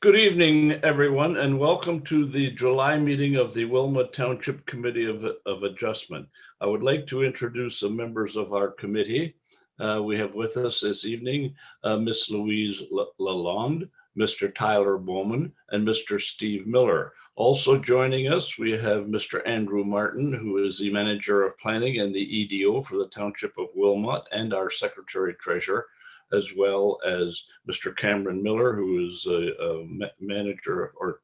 Good evening, everyone, and welcome to the July meeting of the Wilma Township Committee of Adjustment. I would like to introduce the members of our committee. We have with us this evening Ms. Louise Lalonde, Mr. Tyler Bowman, and Mr. Steve Miller. Also joining us, we have Mr. Andrew Martin, who is the Manager of Planning and the EDO for the Township of Wilmot, and our Secretary Treasurer, as well as Mr. Cameron Miller, who is a manager or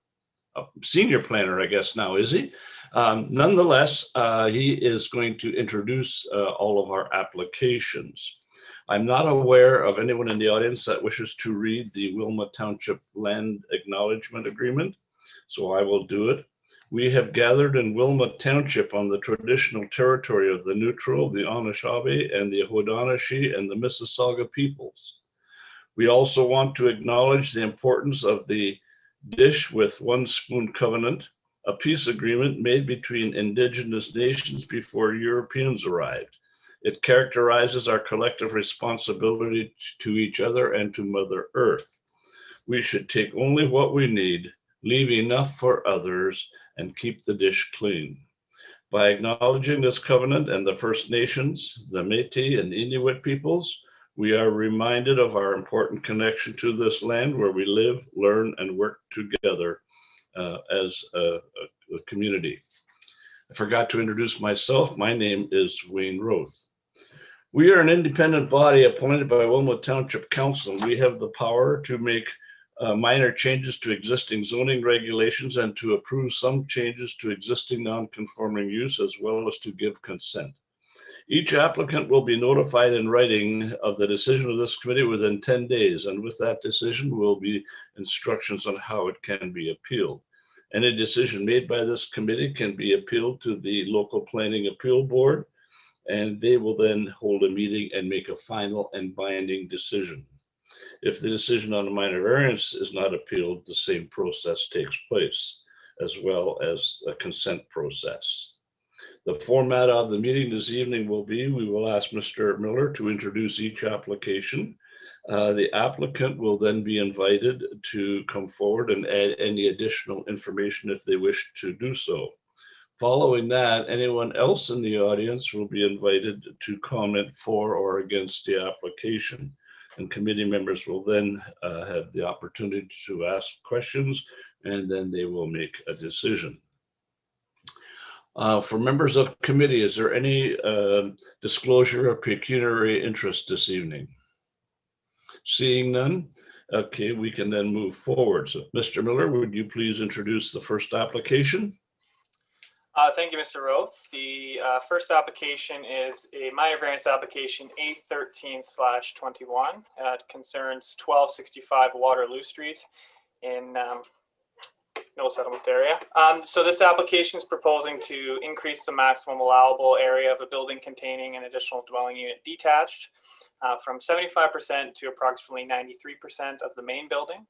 a senior planner, I guess now, is he? Nonetheless, he is going to introduce all of our applications. I'm not aware of anyone in the audience that wishes to read the Wilma Township Land Acknowledgement Agreement, so I will do it. We have gathered in Wilma Township on the traditional territory of the Neutral, the Anishinaabe, and the Haudenosaunee and the Mississauga peoples. We also want to acknowledge the importance of the Dish with One Spoon Covenant, a peace agreement made between Indigenous nations before Europeans arrived. It characterizes our collective responsibility to each other and to Mother Earth. We should take only what we need, leave enough for others, and keep the dish clean. By acknowledging this covenant and the First Nations, the Métis and Inuit peoples, we are reminded of our important connection to this land where we live, learn, and work together as a community. I forgot to introduce myself. My name is Wayne Roth. We are an independent body appointed by Wilmot Township Council. We have the power to make minor changes to existing zoning regulations and to approve some changes to existing non-conforming use, as well as to give consent. Each applicant will be notified in writing of the decision of this committee within 10 days, and with that decision will be instructions on how it can be appealed. Any decision made by this committee can be appealed to the local planning appeal board, and they will then hold a meeting and make a final and binding decision. If the decision on a minor variance is not appealed, the same process takes place, as well as a consent process. The format of the meeting this evening will be, we will ask Mr. Miller to introduce each application. The applicant will then be invited to come forward and add any additional information if they wish to do so. Following that, anyone else in the audience will be invited to comment for or against the application. And committee members will then have the opportunity to ask questions, and then they will make a decision. For members of committee, is there any disclosure of pecuniary interest this evening? Seeing none, okay, we can then move forward. So, Mr. Miller, would you please introduce the first application? Thank you, Mr. Roth. The first application is a minor variance application A13/21. It concerns 1265 Waterloo Street in no settlement area. So this application is proposing to increase the maximum allowable area of a building containing an additional dwelling unit detached from 75% to approximately 93% of the main building.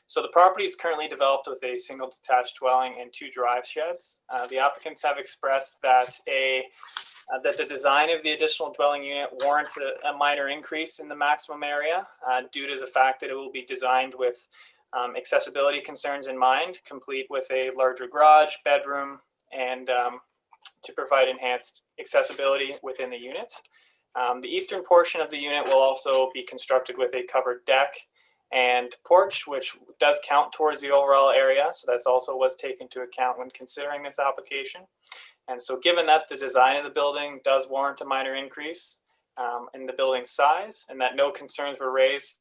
So the property is currently developed with a single detached dwelling and 2 drive sheds. The applicants have expressed that that the design of the additional dwelling unit warrants a minor increase in the maximum area due to the fact that it will be designed with accessibility concerns in mind, complete with a larger garage, bedroom, and to provide enhanced accessibility within the unit. The eastern portion of the unit will also be constructed with a covered deck and porch, which does count towards the overall area. So that's also was taken into account when considering this application. And so given that the design of the building does warrant a minor increase in the building size and that no concerns were raised,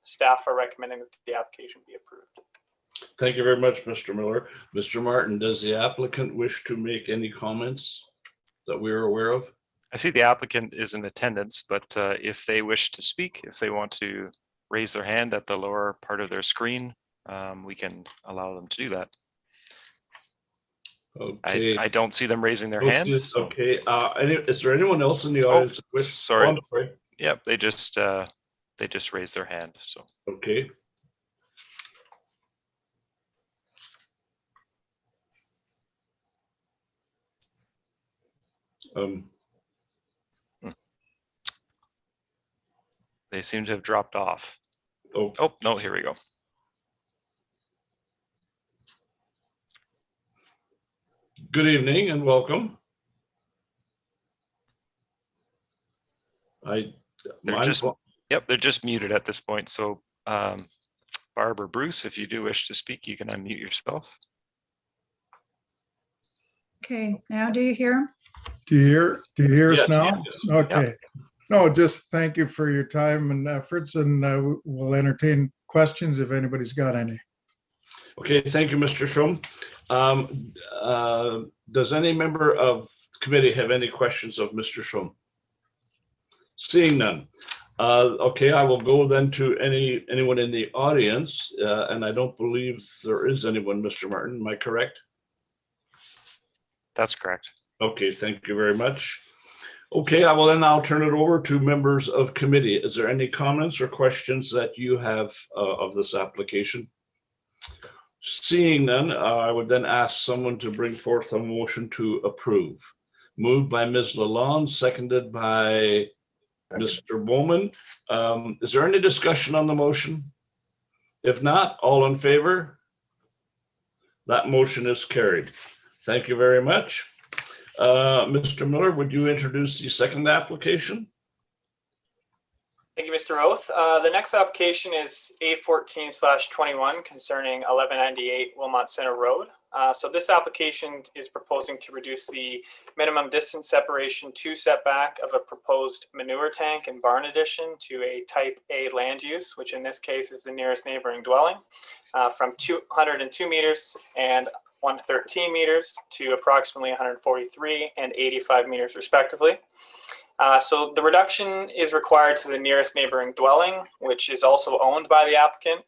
staff are recommending that the application be approved. Thank you very much, Mr. Miller. Mr. Martin, does the applicant wish to make any comments that we are aware of? I see the applicant is in attendance, but if they wish to speak, if they want to raise their hand at the lower part of their screen, we can allow them to do that. Okay. I don't see them raising their hand. So. Okay. Is there anyone else in the audience? Sorry. Yep, they just raised their hand. So. Okay. They seem to have dropped off. Oh, oh no, here we go. Good evening and welcome. They're just muted at this point. So Barb or Bruce, if you do wish to speak, you can unmute yourself. Okay, now do you hear him? Do you hear us Yes, now? yes. Okay. No, just thank you for your time and efforts, and we'll entertain questions if anybody's got any. Okay, thank you, Mr. Schum. Does any member of the committee have any questions of Mr. Schum? Seeing none. Okay, I will go then to anyone in the audience, and I don't believe there is anyone, Mr. Martin. Am I correct? That's correct. Okay, thank you very much. Okay, I'll turn it over to members of committee. Is there any comments or questions that you have of this application? Seeing none, I would then ask someone to bring forth a motion to approve. Moved by Ms. Lalonde, seconded by Mr. Bowman. Is there any discussion on the motion? If not, all in favor? That motion is carried. Thank you very much. Mr. Miller, would you introduce the second application? Thank you, Mr. Roth. The next application is A14/21 concerning 1198 Wilmot Center Road. So this application is proposing to reduce the minimum distance separation to setback of a proposed manure tank and barn addition to a type A land use, which in this case is the nearest neighboring dwelling, from 202 meters and 113 meters to approximately 143 and 85 meters respectively. So the reduction is required to the nearest neighboring dwelling, which is also owned by the applicant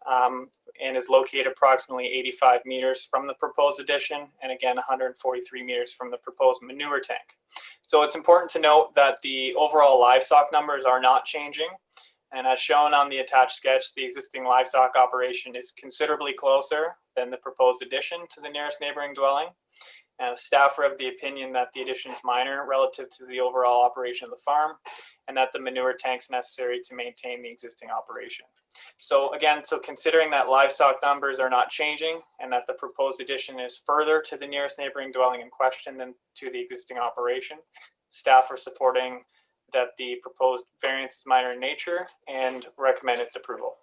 and is located approximately 85 meters from the proposed addition, and again 143 meters from the proposed manure tank. So it's important to note that the overall livestock numbers are not changing, and as shown on the attached sketch, the existing livestock operation is considerably closer than the proposed addition to the nearest neighboring dwelling. Staff are of the opinion that the addition is minor relative to the overall operation of the farm, and that the manure tanks necessary to maintain the existing operation. So again, considering that livestock numbers are not changing and that the proposed addition is further to the nearest neighboring dwelling in question than to the existing operation, staff are supporting that the proposed variance is minor in nature and recommend its approval.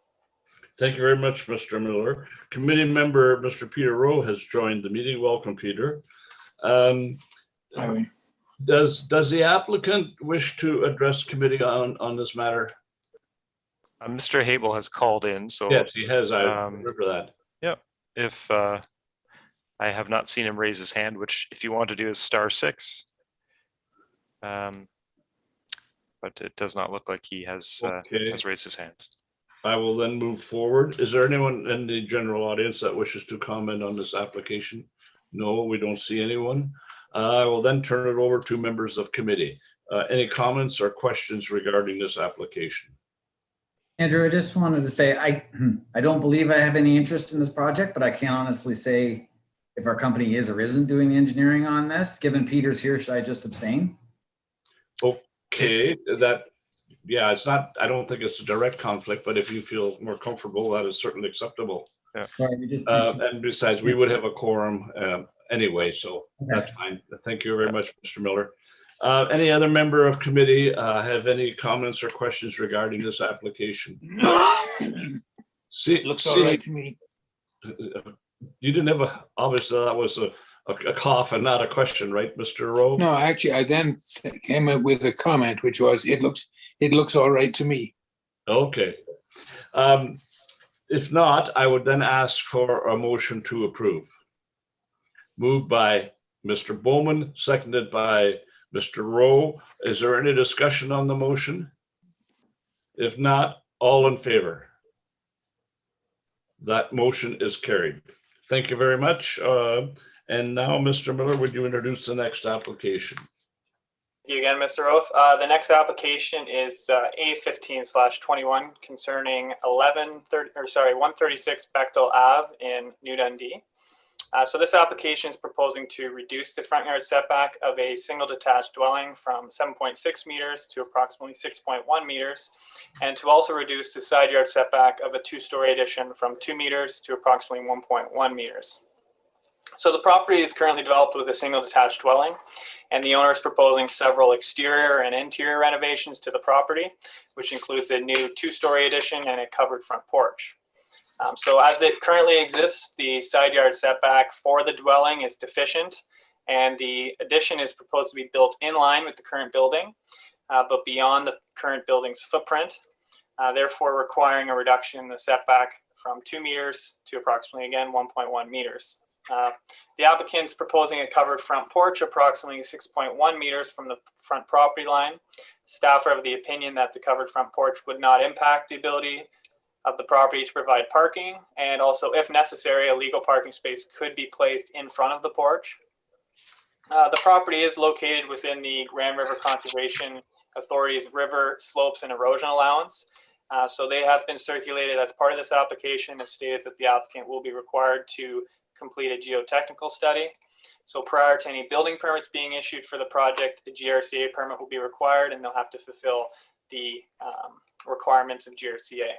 Thank you very much, Mr. Miller. Committee member, Mr. Peter Rowe has joined the meeting. Welcome, Peter. Does the applicant wish to address committee on this matter? Mr. Habel has called in, so Yes, he has. I remember that. Yeah, if I have not seen him raise his hand, which if you want to do is *6. But it does not look like he has raised his hand. I will then move forward. Is there anyone in the general audience that wishes to comment on this application? No, we don't see anyone. I will then turn it over to members of committee. Any comments or questions regarding this application? Andrew, I just wanted to say, I don't believe I have any interest in this project, but I can't honestly say if our company is or isn't doing the engineering on this. Given Peter's here, should I just abstain? Okay, yeah, it's not, I don't think it's a direct conflict, but if you feel more comfortable, that is certainly acceptable. Yeah. And besides, we would have a quorum anyway, so that's fine. Thank you very much, Mr. Miller. Any other member of committee have any comments or questions regarding this application? Looks all right to me. You didn't have obviously that was a cough and not a question, right, Mr. Rowe? No, actually, I then came up with a comment, which was, it looks all right to me. Okay. If not, I would then ask for a motion to approve. Moved by Mr. Bowman, seconded by Mr. Rowe. Is there any discussion on the motion? If not, all in favor? That motion is carried. Thank you very much. And now, Mr. Miller, would you introduce the next application? Thank you again, Mr. Oath. The next application is A15/21 concerning 136 Bechtel Ave in New Dundee. So this application is proposing to reduce the front yard setback of a single detached dwelling from 7.6 meters to approximately 6.1 meters, and to also reduce the side yard setback of a two-story addition from 2 meters to approximately 1.1 meters. So the property is currently developed with a single detached dwelling, and the owner is proposing several exterior and interior renovations to the property, which includes a new 2-story addition and a covered front porch. So as it currently exists, the side yard setback for the dwelling is deficient, and the addition is proposed to be built in line with the current building, but beyond the current building's footprint, therefore requiring a reduction in the setback from 2 meters to approximately, again, 1.1 meters. The applicant's proposing a covered front porch approximately 6.1 meters from the front property line. Staff are of the opinion that the covered front porch would not impact the ability of the property to provide parking, and also, if necessary, a legal parking space could be placed in front of the porch. The property is located within the Grand River Conservation Authority's river slopes and erosion allowance. So they have been circulated as part of this application and stated that the applicant will be required to complete a geotechnical study. So prior to any building permits being issued for the project, a GRCA permit will be required, and they'll have to fulfill the requirements of GRCA.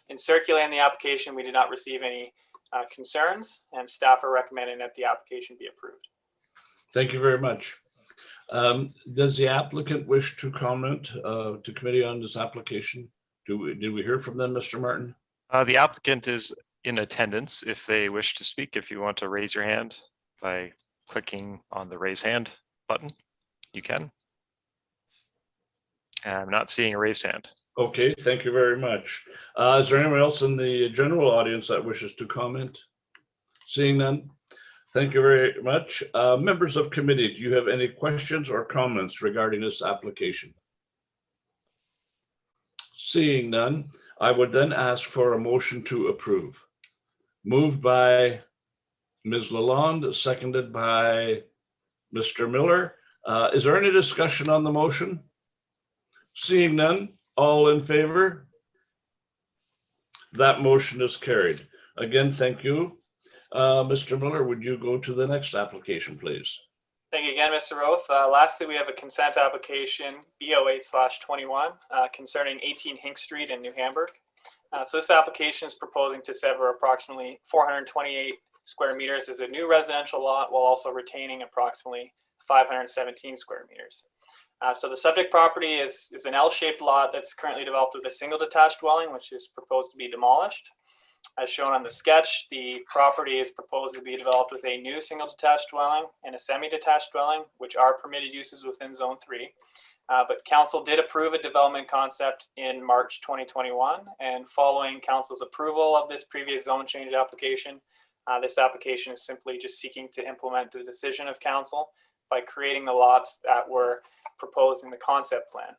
In circulating the application, we did not receive any concerns, and staff are recommending that the application be approved. Thank you very much. Does the applicant wish to comment to committee on this application? Did we hear from them, Mr. Martin? The applicant is in attendance. If they wish to speak, if you want to raise your hand by clicking on the raise hand button, you can. I'm not seeing a raised hand. Okay, thank you very much. Is there anyone else in the general audience that wishes to comment? Seeing none, thank you very much. Members of committee, do you have any questions or comments regarding this application? Seeing none, I would then ask for a motion to approve. Moved by Ms. Lalonde, seconded by Mr. Miller. Is there any discussion on the motion? Seeing none, all in favor? That motion is carried. Again, thank you. Mr. Miller, would you go to the next application, please? Thank you again, Mr. Roth. Lastly, we have a consent application B08/21 concerning 18 Hink Street in New Hamburg. So this application is proposing to sever approximately 428 square meters as a new residential lot while also retaining approximately 517 square meters. So the subject property is an L-shaped lot that's currently developed with a single detached dwelling, which is proposed to be demolished. As shown on the sketch, the property is proposed to be developed with a new single detached dwelling and a semi-detached dwelling, which are permitted uses within Zone 3. But council did approve a development concept in March 2021, and following council's approval of this previous zone change application, this application is simply just seeking to implement the decision of council by creating the lots that were proposed in the concept plan.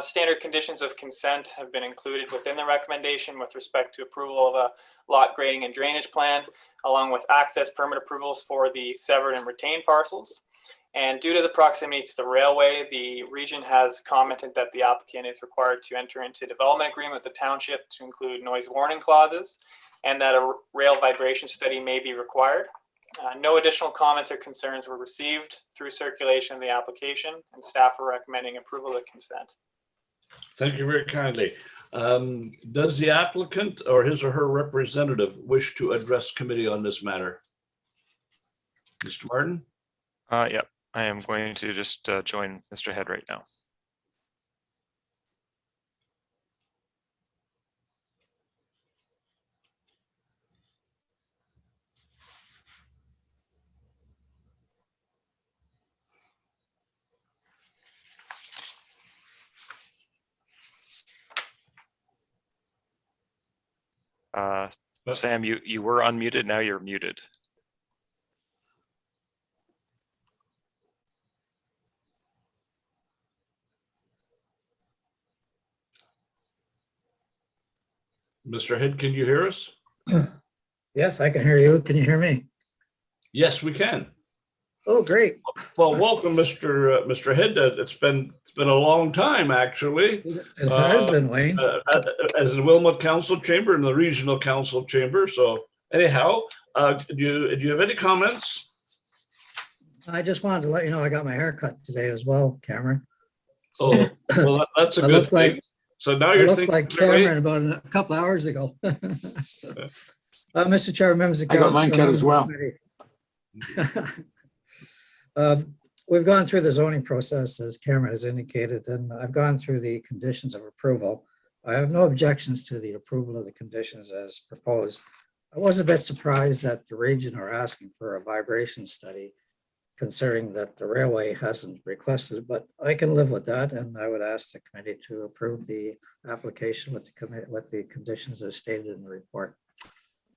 Standard conditions of consent have been included within the recommendation with respect to approval of a lot grading and drainage plan, along with access permit approvals for the severed and retained parcels. And due to the proximity to the railway, the region has commented that the applicant is required to enter into a development agreement with the township to include noise warning clauses, and that a rail vibration study may be required. No additional comments or concerns were received through circulation of the application, and staff are recommending approval of consent. Thank you very kindly. Does the applicant or his or her representative wish to address committee on this matter? Mr. Martin? Yep, I am going to just join Mr. Head right now. Sam, you were unmuted, now you're muted. Mr. Head, can you hear us? Yes, I can hear you. Can you hear me? Yes, we can. Oh, great. Well, welcome, Mr. Head. It's been a long time, actually. It has been, Wayne. As in Wilmot Council Chamber and the Regional Council Chamber. So anyhow, do you have any comments? I just wanted to let you know I got my hair cut today as well, Cameron. Oh, well, that's a I good look thing. like So now I you're looked thinking, like Cameron about a couple hours ago. Mr. Chair, members of I got mine cut members as of well. the committee. We've gone through the zoning process, as Cameron has indicated, and I've gone through the conditions of approval. I have no objections to the approval of the conditions as proposed. I was a bit surprised that the region are asking for a vibration study, considering that the railway hasn't requested, but I can live with that, and I would ask the committee to approve the application with the conditions as stated in the report.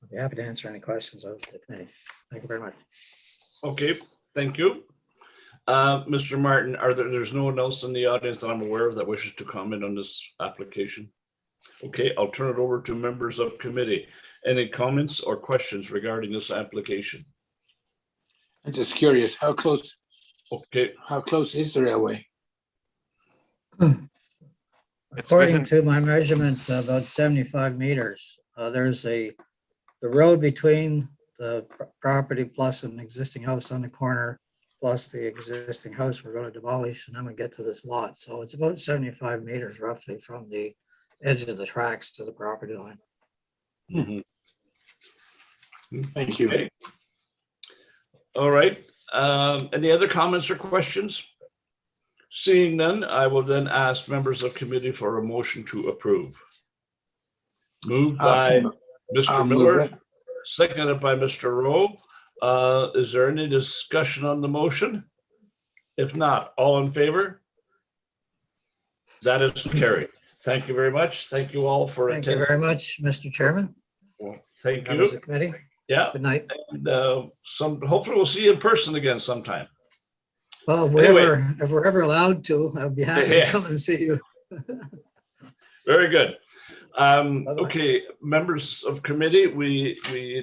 I'll be happy to answer any questions of the committee. Thank you very much. Okay, thank you. Mr. Martin, there's no one else in the audience that I'm aware of that wishes to comment on this application? Okay, I'll turn it over to members of committee. Any comments or questions regarding this application? I'm just curious, how close is the railway? It's According within, to my measurement, about 75 meters. There's the road between the property plus an existing house on the corner, plus the existing house we're going to demolish, and then we get to this lot. So it's about 75 meters roughly from the edge of the tracks to the property line. Mhm. Thank you. Okay. All right. Any other comments or questions? Seeing none, I will then ask members of committee for a motion to approve. Moved by Mr. I'll move Miller, it. seconded by Mr. Rowe. Is there any discussion on the motion? If not, all in favor? That is carried. Thank you very much. Thank you all for Thank you attending. very much, Mr. Chairman. Thank Members you. of the committee. Yeah, Good night. and hopefully we'll see you in person again sometime. Well, if we're ever allowed to, I'd be happy Yeah. to come and see you. Very good. Bye-bye. Okay, members of committee, we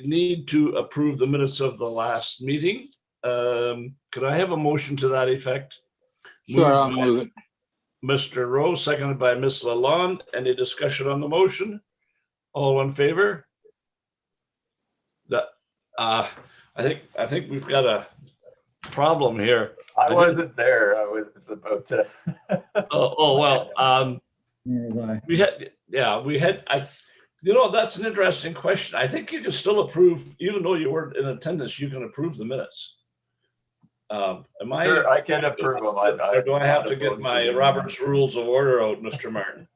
need to approve the minutes of the last meeting. Could I have a motion to that effect? Sure, I'll Moved by move it. Mr. Rowe, seconded by Ms. Lalonde. Any discussion on the motion? All in favor? I think we've got a problem here. I wasn't there. I was about to. Well, Nor was I. we had, that's an interesting question. I think you can still approve, even though you weren't in attendance, you can approve the minutes. Am I? Sure, I can approve them. Or do I have to get my Robert's Rules of Order out, Mr. Martin?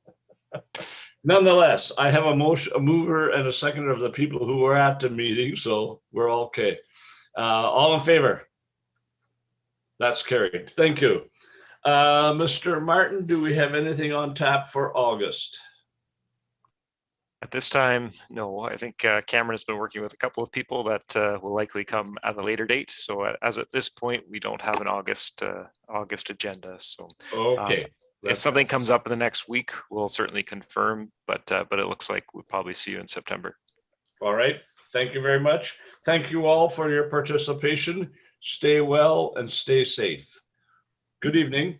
Nonetheless, I have a mover and a seconder of the people who were at the meeting, so we're okay. All in favor? That's carried. Thank you. Mr. Martin, do we have anything on tap for August? at this time, no. I think Cameron has been working with a couple of people that will likely come at a later date. So as at this point, we don't have an August agenda. So Okay. if something comes up in the next week, we'll certainly confirm. But it looks like we'll probably see you in September. All right. Thank you very much. Thank you all for your participation. Stay well and stay safe. Good evening.